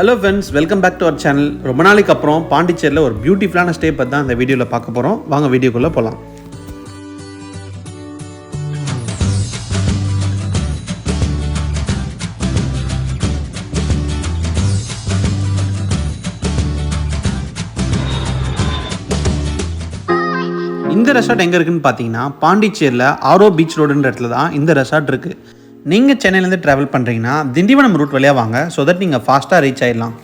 Hello friends, welcome back to our channel. ரொம்ப நாளைக்கு அப்புறம் பாண்டிச்சேரியில் ஒரு பியூட்டிஃபுல்லான ஸ்டே பற்றி தான் இந்த வீடியோவில் பார்க்க போகிறோம். வாங்க வீடியோக்குள்ளே போகலாம். இந்த ரெசார்ட் எங்கே இருக்குன்னு பார்த்தீங்கன்னா பாண்டிச்சேரியில் ஆரோ பீச் ரோடுன்ற இடத்துல தான் இந்த ரெசார்ட் இருக்குது. நீங்கள் சென்னையிலேருந்து ட்ராவல் பண்ணுறீங்கன்னா திண்டிவனம் ரூட் வழியாக வாங்க, ஸோ தட் நீங்கள் ஃபாஸ்ட்டாக ரீச் ஆகிடலாம்.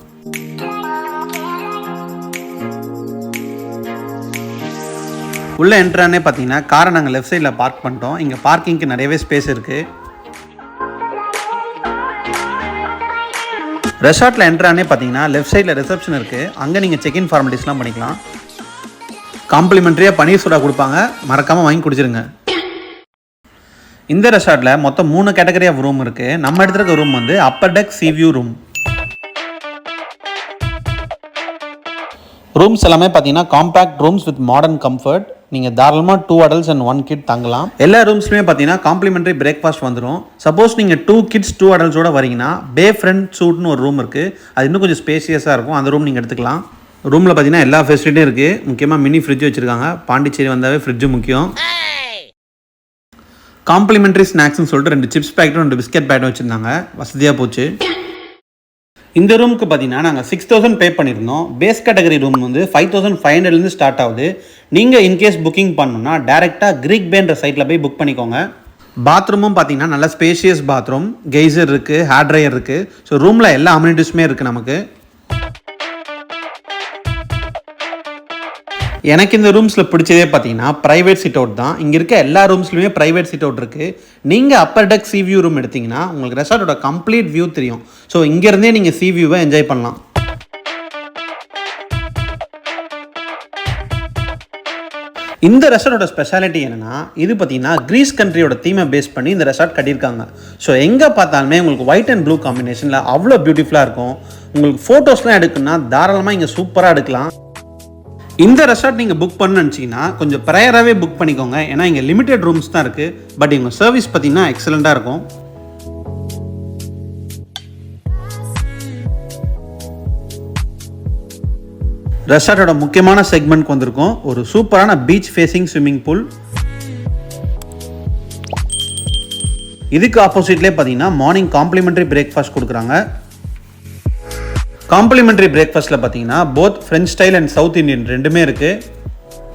உள்ளே என்ட்ரானே பார்த்தீங்கன்னா காரை நாங்கள் லெஃப்ட் சைடில் பார்க் பண்ணிட்டோம். இங்கே பார்க்கிங்க்கு நிறையவே ஸ்பேஸ் இருக்குது. ரெசார்ட்டில் என்ட்ரானே பார்த்தீங்கன்னா லெஃப்ட் சைடில் ரிசப்ஷன் இருக்குது. அங்கே நீங்கள் செக்இன் ஃபார்மாலிட்டிஸ்லாம் பண்ணிக்கலாம். காம்ப்ளிமெண்ட்ரியாக பன்னீர் சோடா கொடுப்பாங்க, மறக்காமல் வாங்கி குடிச்சிருங்க. இந்த ரெசார்ட்டில் மொத்தம் 3 கேட்டகரி ஆஃப் ரூம் இருக்குது. நம்ம எடுத்துருக்க ரூம் வந்து Appar tech C view room. Rooms எல்லாமே பார்த்தீங்கன்னா compact rooms with modern comfort. நீங்கள் தாராளமாக 2 adults and 1 kid தங்கலாம். எல்லா ரூம்ஸ்லையுமே பார்த்தீங்கன்னா காம்ப்ளிமெண்ட்ரி பிரேக்ஃபாஸ்ட் வந்துடும். சப்போஸ் நீங்கள் 2 kids 2 adultsோட வரீங்கன்னா பே ஃப்ரண்ட் சூட்னு ஒரு ரூம் இருக்குது. அது இன்னும் கொஞ்சம் ஸ்பேசியஸாக இருக்கும். அந்த ரூம் நீங்கள் எடுத்துக்கலாம். ரூமில் பார்த்தீங்கன்னா எல்லா ஃபெசிலிட்டியும் இருக்குது. முக்கியமாக மினி ஃப்ரிட்ஜ் வச்சுருக்காங்க. பாண்டிச்சேரி வந்தாவே ஃப்ரிட்ஜு முக்கியம். காம்ப்ளிமெண்ட்ரி ஸ்நாக்ஸ்னு சொல்லிட்டு 2 சிப்ஸ் பேக்கெட்டும் 2 பிஸ்கெட் பேக்கெட்டும் வச்சுருந்தாங்க. வசதியாக போச்சு. இந்த ரூமுக்கு பார்த்தீங்கன்னா நாங்கள் 6000 பே பண்ணியிருந்தோம். பேஸ் கேட்டகரி ரூம் வந்து 5500 ஸ்டார்ட் ஆகுது. நீங்கள் இன்கேஸ் புக்கிங் பண்ணணும்னா டேரெக்டாக கிரீக் பேன்ற சைட்டில் போய் புக் பண்ணிக்கோங்க. பாத்ரூமும் பார்த்தீங்கன்னா நல்ல ஸ்பேஷியஸ் பாத்ரூம், கெய்சர் இருக்குது, ஹேர் ட்ரையர் இருக்குது. ஸோ ரூமில் எல்லா அம்யூனிட்டிஸுமே இருக்குது நமக்கு. எனக்கு இந்த ரூம்ஸில் பிடிச்சதே பார்த்தீங்கன்னா ப்ரைவேட் சிட் அவுட் தான். இங்கே இருக்க எல்லா ரூம்ஸ்லையுமே ப்ரைவேட் சிட் அவுட் இருக்குது. நீங்கள் Appar tech C view room எடுத்திங்கன்னா உங்களுக்கு ரெசார்ட்டோட கம்ப்ளீட் வியூ தெரியும். ஸோ இங்கேருந்தே நீங்கள் சி வியூவை என்ஜாய் பண்ணலாம். இந்த ரெசார்ட்டோட ஸ்பெஷாலிட்டி என்னென்னா, இது பார்த்தீங்கன்னா கிரீஸ் கண்ட்ரியோட தீமை பேஸ் பண்ணி இந்த ரெசார்ட் கட்டியிருக்காங்க. ஸோ எங்கே பார்த்தாலுமே உங்களுக்கு ஒயிட் அண்ட் ப்ளூ காம்பினேஷனில் அவ்வளோ பியூட்டிஃபுல்லாக இருக்கும். உங்களுக்கு ஃபோட்டோஸ்லாம் எடுக்கணும்னா தாராளமாக இங்கே சூப்பராக எடுக்கலாம். இந்த ரெசார்ட் நீங்கள் புக் பண்ணணும்னு நினச்சிங்கன்னா கொஞ்சம் ப்ரையராகவே புக் பண்ணிக்கோங்க. ஏன்னா இங்கே லிமிடெட் ரூம்ஸ் தான் இருக்குது. பட் இவங்க சர்வீஸ் பார்த்தீங்கன்னா எக்ஸலண்ட்டாக இருக்கும். ரெசார்ட்டோட முக்கியமான செக்மெண்ட்க்கு வந்திருக்கும். ஒரு சூப்பரான பீச் ஃபேசிங் ஸ்விம்மிங் பூல். இதுக்கு ஆப்போசிட்லேயே பார்த்தீங்கன்னா மார்னிங் காம்ப்ளிமெண்ட்ரி பிரேக்ஃபாஸ்ட் கொடுக்குறாங்க. காம்ப்ளிமெண்ட்ரி பிரேக்ஃபாஸ்ட்டில் பார்த்தீங்கன்னா both French style and south Indian ரெண்டுமே இருக்குது.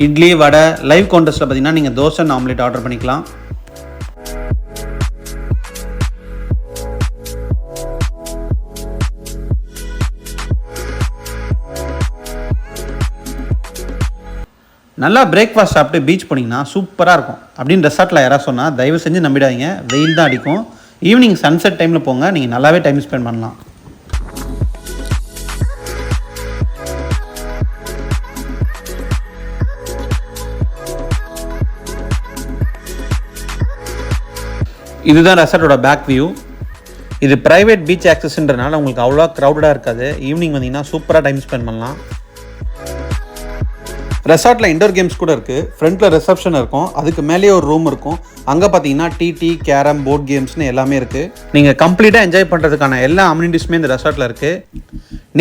இட்லி, வடை. லைவ் கவுண்டர்ஸில் பார்த்தீங்கன்னா நீங்கள் தோசை அண்ட் ஆம்லேட் ஆர்டர் பண்ணிக்கலாம். நல்லா பிரேக்ஃபாஸ்ட் சாப்பிட்டு பீச் போனீங்கன்னா சூப்பராக இருக்கும் அப்படின்னு ரெசார்ட்டில் யாராவது சொன்னால் தயவு செஞ்சு நம்பிடாதீங்க. வெயில் தான் அடிக்கும். ஈவினிங் சன்செட் டைமில் போங்க, நீங்கள் நல்லாவே டைம் ஸ்பெண்ட் பண்ணலாம். இதுதான் ரெசார்ட்டோட பேக் வியூ. இது ப்ரைவேட் பீச் ஆக்சஸ்ன்றனால உங்களுக்கு அவ்வளோ க்ரௌடடாக இருக்காது. ஈவினிங் வந்தீங்கன்னா சூப்பராக டைம் ஸ்பெண்ட் பண்ணலாம். ரெசார்ட்டில் இண்டோர் கேம்ஸ் கூட இருக்குது. ஃப்ரண்ட்டில் ரிசப்ஷன் இருக்கும். அதுக்கு மேலேயே ஒரு ரூம் இருக்கும். அங்கே பார்த்தீங்கன்னா டிடி, கேரம், போர்ட் கேம்ஸ்னு எல்லாமே இருக்குது. நீங்கள் கம்ப்ளீட்டாக என்ஜாய் பண்ணுறதுக்கான எல்லா அம்யூனிட்டிஸுமே இந்த ரெசார்ட்டில் இருக்குது.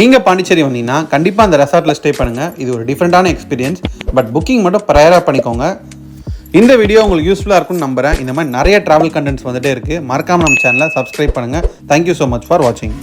நீங்கள் பாண்டிச்சேரி வந்தீங்கன்னா கண்டிப்பாக அந்த ரெசார்ட்டில் ஸ்டே பண்ணுங்கள். இது ஒரு டிஃப்ரெண்ட்டான எக்ஸ்பீரியன்ஸ். பட் புக்கிங் மட்டும் ப்ரையராக பண்ணிக்கோங்க. இந்த வீடியோ உங்களுக்கு யூஸ்ஃபுல்லாக இருக்கும்னு நம்புகிறேன். இந்த மாதிரி நிறைய ட்ராவல் கண்டென்ட்ஸ் வந்துட்டே இருக்குது. மறக்காமல் நம்ம சேனலை சப்ஸ்கிரைப் பண்ணுங்கள். தேங்க்யூ ஸோ மச் ஃபார் வாட்சிங்.